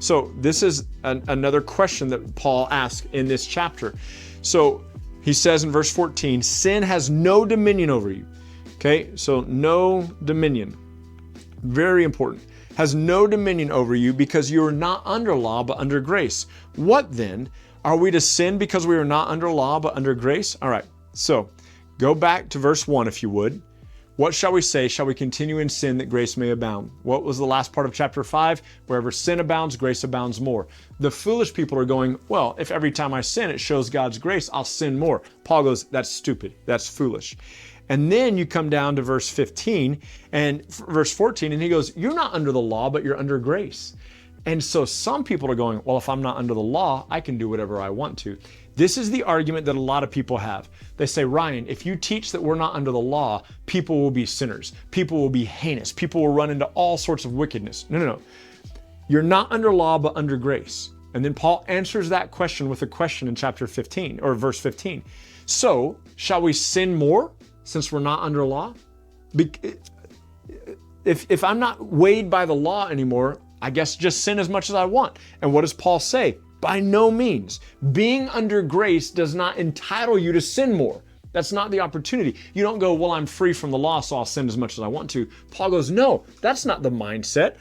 So this is another question that Paul asks in this chapter. So he says in verse 14, sin has no dominion over you. Okay, so no dominion. Very important. Has no dominion over you because you are not under law but under grace. What then? Are we to sin because we are not under law but under grace? All right, so go back to verse 1 if you would. What shall we say? Shall we continue in sin that grace may abound? What was the last part of chapter 5? Wherever sin abounds, grace abounds more. The foolish people are going, well, if every time I sin, it shows God's grace, I'll sin more. Paul goes, that's stupid. That's foolish. And then you come down to verse 15 and verse 14, and he goes, you're not under the law, but you're under grace. And so some people are going, well, if I'm not under the law, I can do whatever I want to. This is the argument that a lot of people have. They say, Ryan, if you teach that we're not under the law, people will be sinners. People will be heinous. People will run into all sorts of wickedness. No. You're not under law, but under grace. And then Paul answers that question with a question in chapter 15 or verse 15. So shall we sin more since we're not under law? If I'm not weighed by the law anymore, I guess just sin as much as I want. And what does Paul say? By no means. Being under grace does not entitle you to sin more. That's not the opportunity. You don't go, well, I'm free from the law, so I'll sin as much as I want to. Paul goes, no, that's not the mindset.